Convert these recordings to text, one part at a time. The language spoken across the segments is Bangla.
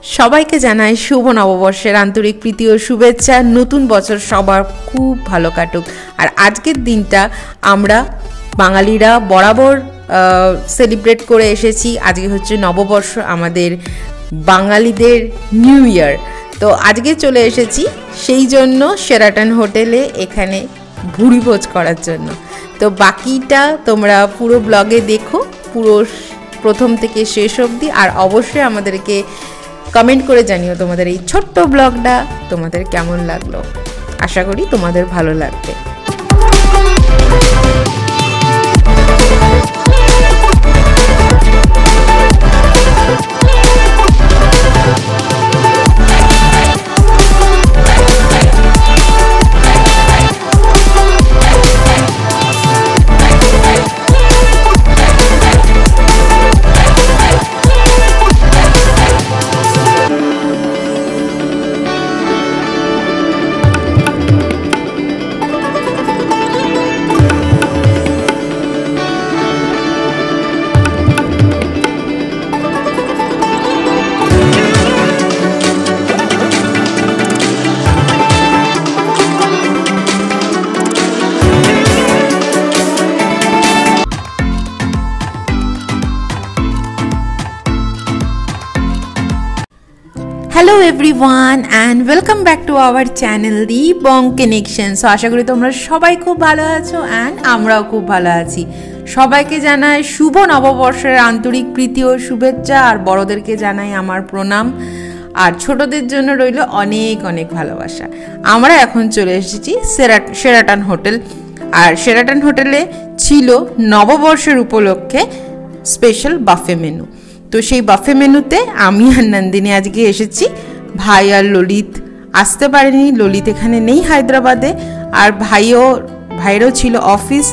সবাইকে জানাই শুভ নববর্ষের আন্তরিক প্রীতি ও শুভেচ্ছা। নতুন বছর সবার খুব ভালো কাটুক। আর আজকের দিনটা আমরা বাঙালিরা বরাবর সেলিব্রেট করে এসেছি। আজকে হচ্ছে নববর্ষ, আমাদের বাঙালিদের নিউ ইয়ার। তো আজকে চলে এসেছি সেই জন্য শেরাটন হোটেলে এখানে ভুরিভোজ করার জন্য। তো বাকিটা তোমরা পুরো ব্লগে দেখো, পুরো প্রথম থেকে শেষ অবধি। আর অবশ্যই আমাদেরকে কমেন্ট করে জানিও তোমাদের এই ছোট্ট ব্লগটা তোমাদের কেমন লাগলো। আশা করি তোমাদের ভালো লাগবে। Hello everyone and welcome back to our channel the Bong connection. So আশা করি তোমরা সবাই খুব ভালো আছো অ্যান্ড আমরাও খুব ভালো আছি। সবাইকে জানাই শুভ নববর্ষের আন্তরিক প্রীতি ও শুভেচ্ছা। আর বড়দেরকে জানাই আমার প্রণাম, আর ছোটদের জন্য রইল অনেক অনেক ভালোবাসা। আমরা এখন চলে এসেছি শেরাটন হোটেল। আর শেরাটন হোটেলে ছিল নববর্ষের উপলক্ষে স্পেশাল বাফে মেনু। তো সেই বাফে মেনুতে আমি আর নন্দিনী আজকে এসেছি। ভাই আর ললিত আসতে পারেনি, ললিত এখানে নেই হায়দ্রাবাদে, আর ভাইয়েরও ছিল অফিস,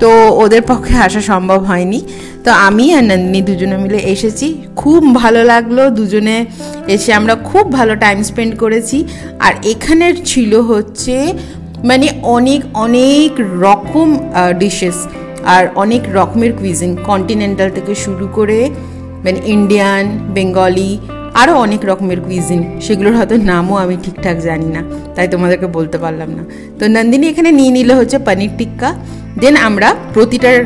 তো ওদের পক্ষে আসা সম্ভব হয়নি। তো আমি আর নন্দিনী দুজনে মিলে এসেছি। খুব ভালো লাগলো, দুজনে এসে আমরা খুব ভালো টাইম স্পেন্ড করেছি। আর এখানের ছিল হচ্ছে মানে অনেক অনেক রকম ডিশেস আর অনেক রকমের কুইজিন, কন্টিনেন্টাল থেকে শুরু করে মানে ইন্ডিয়ান, বেঙ্গলি, আরও অনেক রকমের কুইজিন। সেগুলোর হয়তো নামও আমি ঠিকঠাক জানি না, তাই তোমাদেরকে বলতে পারলাম না। তো নন্দিনী এখানে নিয়ে নিল হচ্ছে পনির টিক্কা। দেন আমরা প্রতিটার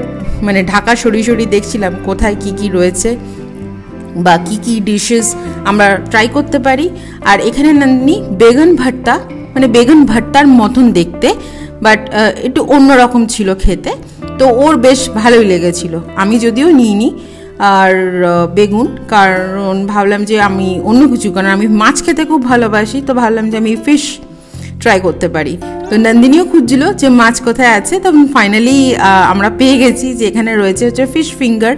মানে ঢাকা সরিয়ে দেখছিলাম কোথায় কি কি রয়েছে বা কি কি ডিশেস আমরা ট্রাই করতে পারি। আর এখানে নন্দিনী বেগুন ভর্তা, মানে বেগুন ভর্তার মতন দেখতে, বাট একটু অন্যরকম ছিল খেতে, তো ওর বেশ ভালোই লেগেছিল। আমি যদিও নিইনি আর বেগুন, কারণ ভাবলাম যে আমি অন্য কিছু, কারণ আমি মাছ খেতে খুব ভালোবাসি, তো ভাবলাম যে আমি ফিশ ট্রাই করতে পারি। তো নন্দিনীও খুঁজছিল যে মাছ কোথায় আছে, তো ফাইনালি আমরা পেয়ে গেছি যে এখানে রয়েছে হচ্ছে ফিশ ফিঙ্গার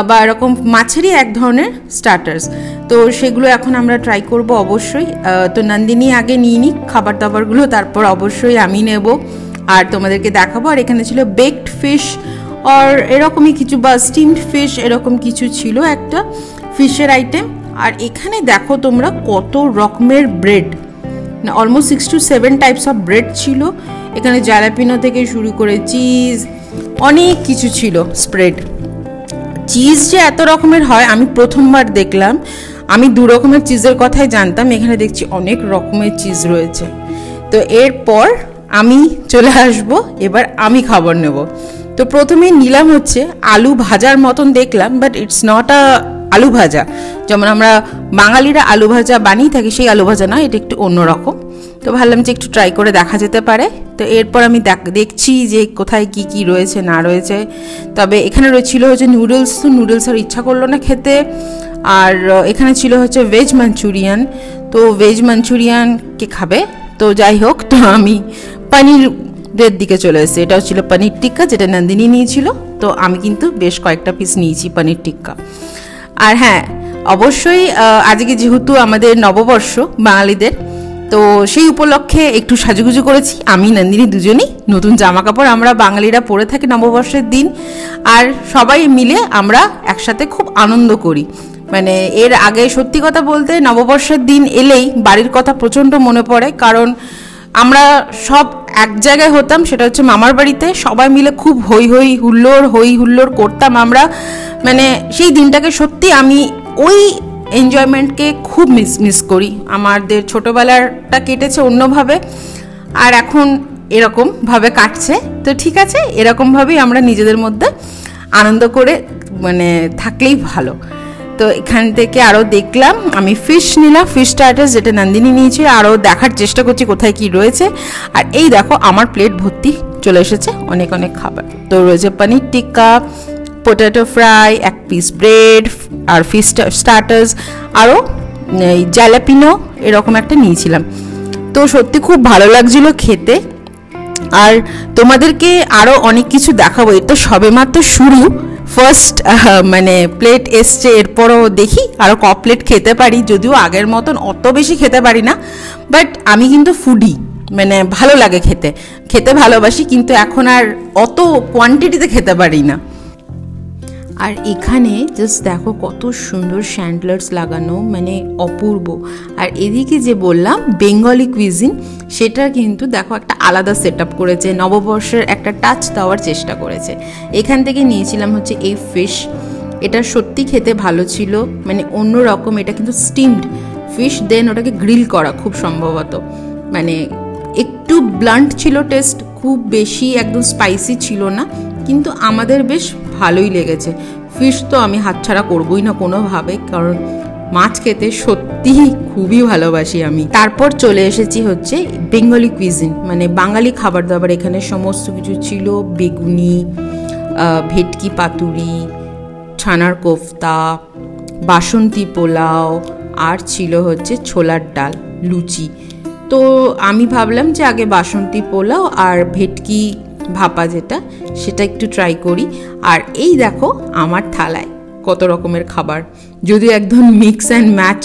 বা এরকম মাছেরই এক ধরনের স্টার্টার্স। তো সেগুলো এখন আমরা ট্রাই করব অবশ্যই। তো নন্দিনী আগে নিয়ে নিই খাবার দাবারগুলো, তারপর অবশ্যই আমি নেব আর তোমাদেরকে দেখাবো। আর এখানে ছিল বেকড ফিশ আর এরকমই কিছু, বা স্টিমড ফিশ, এরকম কিছু ছিল একটা ফিশের আইটেম। আর এখানে দেখো তোমরা কত রকমের bread, almost 6 to 7 types of bread ছিল এখানে। জ্যালাপিনো থেকে শুরু করে চিজ, অনেক কিছু ছিল। স্প্রেড চিজ যে এত রকমের হয় আমি প্রথমবার দেখলাম। আমি 2 রকমের চিজের কথাই জানতাম, এখানে দেখছি অনেক রকমের চিজ রয়েছে। তো এরপর আমি চলে আসবো, এবার আমি খাবার নেব। তো প্রথমে নিলাম হচ্ছে আলু ভাজার মতন দেখলাম, বাট ইটস নট আলু ভাজা যেমন আমরা বাঙালিরা আলু ভাজা বানিয়ে থাকি, সেই আলু ভাজা না, এটা একটু অন্যরকম। তো ভাবলাম যে একটু ট্রাই করে দেখা যেতে পারে। তো এরপর আমি দেখছি যে কোথায় কি কি রয়েছে না রয়েছে। তবে এখানে ছিল হচ্ছে নুডলস, তো নুডলস আর ইচ্ছা করলো না খেতে। আর এখানে ছিল হচ্ছে ভেজ মাঞ্চুরিয়ান, তো ভেজ মাঞ্চুরিয়ান কে খাবে, তো যাই হোক, তো আমি পনিরের দিকে চলে এসেছি। এটাও ছিল পনির টিক্কা, যেটা নন্দিনী নিয়েছিল। তো আমি কিন্তু বেশ কয়েকটা পিস নিয়েছি পনির টিক্কা। আর হ্যাঁ, অবশ্যই আজকে যেহেতু আমাদের নববর্ষ বাঙালিদের, তো সেই উপলক্ষে একটু সাজুগুজু করেছি আমি নন্দিনী দুজনেই। নতুন জামা কাপড় আমরা বাঙালিরা পরে থাকি নববর্ষের দিন, আর সবাই মিলে আমরা একসাথে খুব আনন্দ করি। মানে এর আগে সত্যি কথা বলতে নববর্ষের দিন এলেই বাড়ির কথা প্রচণ্ড মনে পড়ে, কারণ আমরা সব এক জায়গায় হতাম, সেটা হচ্ছে মামার বাড়িতে। সবাই মিলে খুব হই হুল্লোড় করতাম আমরা। মানে সেই দিনটাকে সত্যি আমি ওই এনজয়মেন্টকে খুব মিস করি। আমাদের ছোটোবেলাটা কেটেছে অন্যভাবে, আর এখন এরকমভাবে কাটছে। তো ঠিক আছে, এরকমভাবেই আমরা নিজেদের মধ্যে আনন্দ করে মানে থাকলেই ভালো। তো এখান থেকে আরও দেখলাম, আমি ফিশ নিলাম, ফিশ স্টার্টার্স, যেটা নন্দিনী নিয়েছে। আরও দেখার চেষ্টা করছি কোথায় কি রয়েছে। আর এই দেখো আমার প্লেট ভর্তি চলে এসেছে অনেক অনেক খাবার। তো রয়েছে পনির টিক্কা, পোটেটো ফ্রাই, এক পিস ব্রেড, আর ফিশ স্টার্টার্স, আরও জ্যালাপিনো এরকম একটা নিয়েছিলাম। তো সত্যি খুব ভালো লাগছিল খেতে। আর তোমাদেরকে আরও অনেক কিছু দেখাবো, এর তো সবেমাত্র শুরু, ফার্স্ট মানে প্লেট এসছে। এরপরও দেখি আরও ক প্লেট খেতে পারি, যদিও আগের মতন অত বেশি খেতে পারি না, বাট আমি কিন্তু ফুডি, মানে ভালো লাগে খেতে ভালোবাসি, কিন্তু এখন আর অত কোয়ান্টিটিতে খেতে পারি না। আর এখানে জাস্ট দেখো কত সুন্দর স্যান্ডলার্স লাগানো, মানে অপূর্ব। আর এদিকে যে বললাম বেঙ্গলি কুইজিন, সেটা কিন্তু দেখো একটা আলাদা সেট আপ করেছে, নববর্ষের একটা টাচ দেওয়ার চেষ্টা করেছে। এখান থেকে নিয়েছিলাম হচ্ছে এই ফিশ, এটা সত্যি খেতে ভালো ছিল, মানে অন্য রকম। এটা কিন্তু স্টিমড ফিশ, দেন ওটাকে গ্রিল করা খুব সম্ভবত, মানে একটু ব্লান্ট ছিল টেস্ট, খুব বেশি একদম স্পাইসি ছিল না, কিন্তু আমাদের বেশ ভালোই লেগেছে। ফিশ তো আমি হাতছাড়া করবই না কোনোভাবে, কারণ মাছ খেতে সত্যি খুবই ভালোবাসি আমি। তারপর চলে এসেছি হচ্ছে বেঙ্গলি কুইজিন, মানে বাঙালি খাবার দাবার। এখানে সমস্ত কিছু ছিল, বেগুনি, ভেটকি পাতুরি, ছানার কোফতা, বাসন্তী পোলাও, আর ছিল হচ্ছে ছোলার ডাল, লুচি। তো আমি ভাবলাম যে আগে বাসন্তী পোলাও আর ভেটকি ভাপা যেটা, সেটা একটু ট্রাই করি। আর এই দেখো আমার থালায় কত রকমের খাবার, যদিও একদম মিক্স অ্যান্ড ম্যাচ,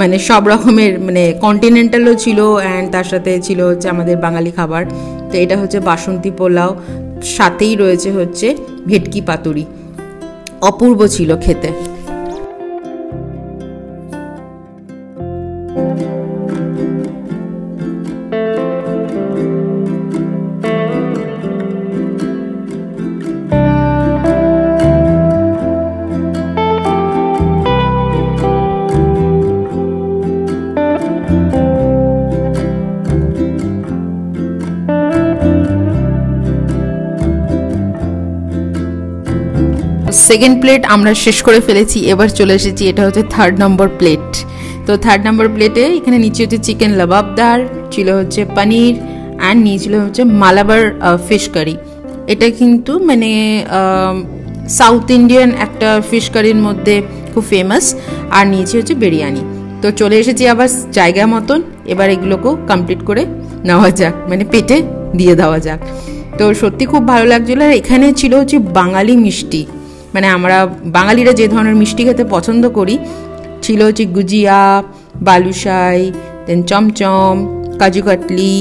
মানে সব রকমের, মানে কন্টিনেন্টালও ছিল অ্যান্ড তার সাথে ছিল হচ্ছে আমাদের বাঙালি খাবার। তো এটা হচ্ছে বাসন্তী পোলাও, সাথেই রয়েছে হচ্ছে ভেটকি পাতুরি, অপূর্ব ছিল খেতে। সেকেন্ড প্লেট আমরা শেষ করে ফেলেছি, এবার চলে এসেছি, এটা হচ্ছে থার্ড নম্বর প্লেট। তো থার্ড নম্বর প্লেটে এখানে নিচে হচ্ছে চিকেন লাবাবদার, ছিল হচ্ছে পনির, অ্যান্ড নিয়েছিল হচ্ছে মালাবার ফিশ কারি। এটা কিন্তু মানে সাউথ ইন্ডিয়ান একটা ফিশ কারির মধ্যে খুব ফেমাস। আর নিয়েছি হচ্ছে বিরিয়ানি। তো চলে এসেছি আবার জায়গা মতন, এবার এগুলোকেও কমপ্লিট করে নেওয়া যাক, মানে পেটে দিয়ে দেওয়া যাক। তো সত্যি খুব ভালো লাগছিলো। আর এখানে ছিল হচ্ছে বাঙালি মিষ্টি, মানে আমরা বাঙালিরা যে ধরনের মিষ্টি খেতে পছন্দ করি, ছিল হচ্ছে গুজিয়া, বালুশাই, দেন চমচম, কাজু কাটলি,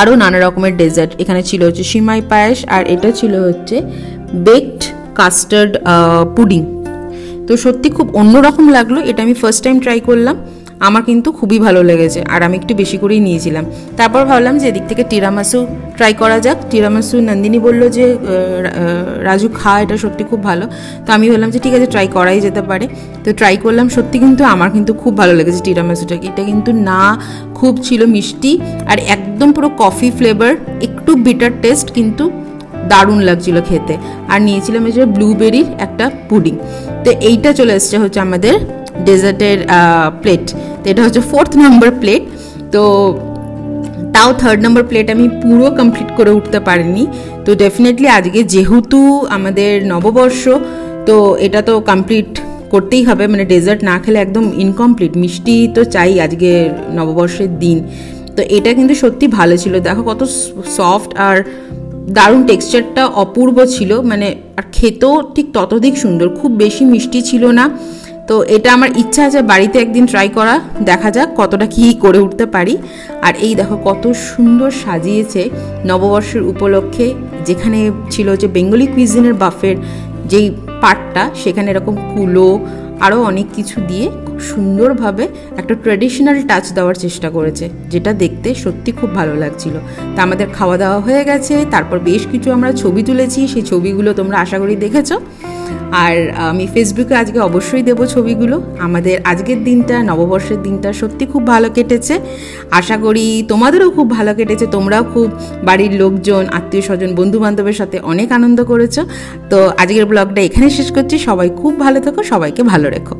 আরও নানা রকমের ডেজার্ট। এখানে ছিল হচ্ছে সিমাই পায়েস, আর এটা ছিল হচ্ছে বেকড কাস্টার্ড পুডিং। তো সত্যি খুব অন্যরকম লাগলো, এটা আমি ফার্স্ট টাইম ট্রাই করলাম, আমার কিন্তু খুবই ভালো লেগেছে, আর আমি একটু বেশি করেই নিয়েছিলাম। তারপর ভাবলাম যে এদিক থেকে টিরামাসু ট্রাই করা যাক। টিরামাসু নন্দিনী বললো যে রাজু খা, এটা সত্যি খুব ভালো। তো আমি বললাম যে ঠিক আছে, ট্রাই করাই যেতে পারে। তো ট্রাই করলাম, সত্যি কিন্তু আমার কিন্তু খুব ভালো লেগেছে টিরামাসুটাকে। এটা কিন্তু না খুব ছিল মিষ্টি, আর একদম পুরো কফি ফ্লেভার, একটু বিটার টেস্ট, কিন্তু দারুণ লাগছিল খেতে। আর নিয়েছিলাম এই যে ব্লুবেরির একটা পুডিং। তো এইটা চলে এসছে হচ্ছে আমাদের ডেজার্টের প্লেট। তো এটা হচ্ছে ফোর্থ নাম্বার প্লেট। তো তাও থার্ড নাম্বার প্লেট আমি পুরো কমপ্লিট করে উঠতে পারিনি। তো ডেফিনেটলি আজকে যেহেতু আমাদের নববর্ষ, তো এটা তো কমপ্লিট করতেই হবে, মানে ডেজার্ট না খেলে একদম ইনকমপ্লিট। মিষ্টি তো চাই আজকে নববর্ষের দিন। তো এটা কিন্তু সত্যি ভালো ছিল, দেখো কত সফট, আর দারুণ টেক্সচারটা অপূর্ব ছিল, মানে আর খেতেও ঠিক ততোধিক সুন্দর, খুব বেশি মিষ্টি ছিল না। তো এটা আমার ইচ্ছা আছে বাড়িতে একদিন ট্রাই করা, দেখা যাক কতটা কী করে উঠতে পারি। আর এই দেখো কত সুন্দর সাজিয়েছে নববর্ষের উপলক্ষে, যেখানে ছিল যে বেঙ্গলি কুইজিনের বাফের যেই পার্টটা, সেখানে এরকম কুলো আরও অনেক কিছু দিয়ে খুব সুন্দরভাবে একটা ট্র্যাডিশনাল টাচ দেওয়ার চেষ্টা করেছে, যেটা দেখতে সত্যি খুব ভালো লাগছিল। তা আমাদের খাওয়া দাওয়া হয়ে গেছে, তারপর বেশ কিছু আমরা ছবি তুলেছি, সেই ছবিগুলো তোমরা আশা করি দেখেছো। আর আমি ফেসবুকে আজকে অবশ্যই দেবো ছবিগুলো। আমাদের আজকের দিনটা, নববর্ষের দিনটা সত্যি খুব ভালো কেটেছে। আশা করি তোমাদেরও খুব ভালো কেটেছে, তোমরাও খুব বাড়ির লোকজন, আত্মীয় স্বজন, বন্ধু বান্ধবের সাথে অনেক আনন্দ করেছো। তো আজকের ব্লগটা এখানে শেষ করছি। সবাই খুব ভালো থেকো, সবাইকে ভালো রেখো।